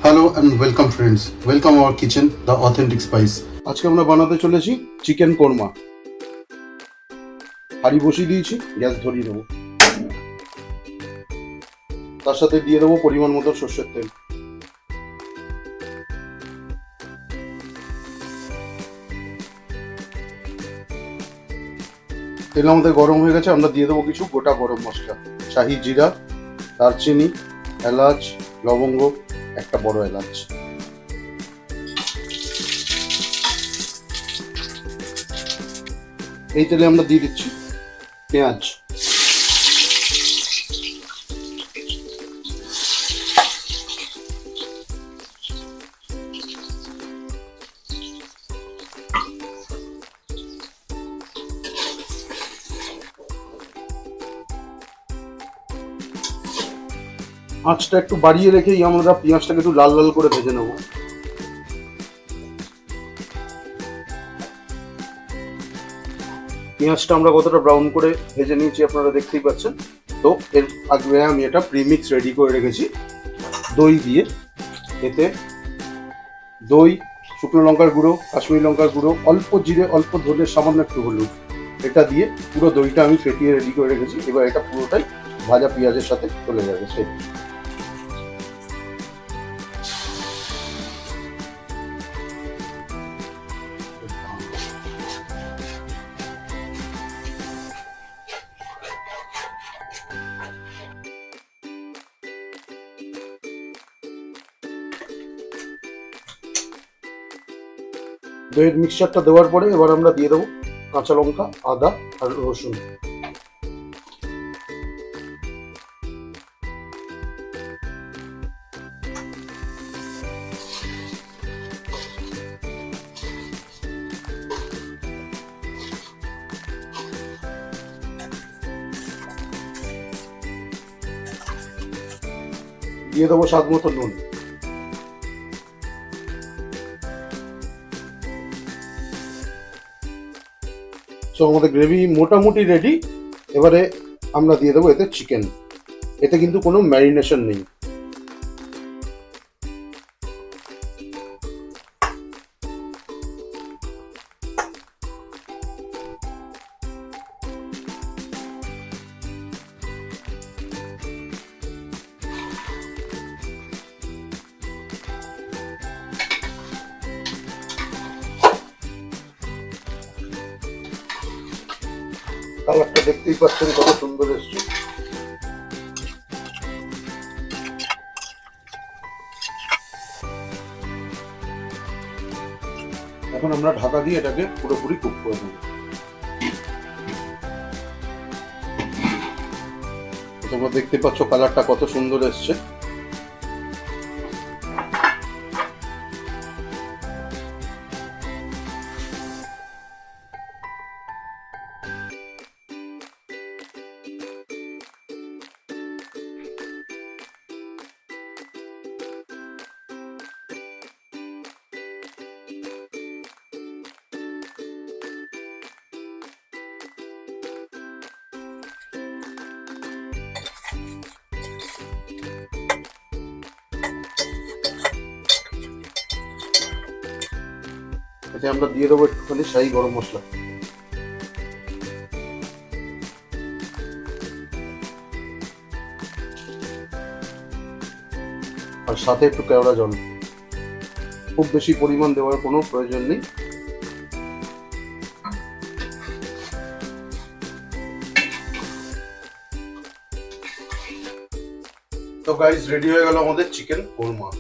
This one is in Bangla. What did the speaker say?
Hello and welcome friends, welcome hour kitchen the authentic spice. আজকে আমরা বানাতে চলেছি চিকেন কোরমা। হাঁড়ি বসিয়ে দিয়েছি, গ্যাস ধরিয়ে দেবো। তার সাথে দিয়ে দেবো পরিমাণ মতো সর্ষের তেল। তেল আমাদের গরম হয়ে গেছে, আমরা দিয়ে দেবো কিছু গোটা গরম মশলা, শাহি জিরা, দারচিনি, এলাচ, লবঙ্গ, একটা বড় এলাচ। এই তেলে আমরা দিয়ে দিচ্ছি পেঁয়াজ। আঁচটা একটু বাড়িয়ে রেখেই আমরা পেঁয়াজটাকে একটু লাল লাল করে ভেজে নেব। পেঁয়াজটা আমরা কতটা ব্রাউন করে ভেজে নিয়েছি আপনারা দেখতেই পাচ্ছেন। তো এর আগে আমি এটা প্রিমিক্স রেডি করে রেখেছি দই দিয়ে। এতে দই, শুকনো লঙ্কার গুঁড়ো, কাশ্মীরি লঙ্কার গুঁড়ো, অল্প জিরে, অল্প ধনে, সামান্য একটু হলুদ, এটা দিয়ে পুরো দইটা আমি ফেটিয়ে রেডি করে রেখেছি। এবার এটা পুরোটাই ভাজা পেঁয়াজের সাথে চলে যাবে। সেই দইয়ের মিক্সচারটা দেওয়ার পরে এবার আমরা দিয়ে দেবো কাঁচা লঙ্কা, আদা আর রসুন। দিয়ে দেবো স্বাদ মতো নুন। তো আমাদের গ্রেভি মোটামুটি রেডি। এবারে আমরা দিয়ে দেবো এতে চিকেন। এতে কিন্তু কোনো ম্যারিনেশন নেই। কালারটা দেখতেই পাচ্ছেন কত সুন্দর এসছে। এখন আমরা ঢাকা দিয়ে এটাকে পুরোপুরি কুক করে দেবো। তোমরা দেখতে পাচ্ছ কালারটা কত সুন্দর এসছে। এতে আমরা দিয়ে দেবো একটুখানি শাহি গরম মশলা। আর সাথে একটু কেওড়া জল। খুব বেশি পরিমাণ দেওয়ার কোনো প্রয়োজন নেই। তো গাইস, রেডি হয়ে গেল আমাদের চিকেন কোরমা।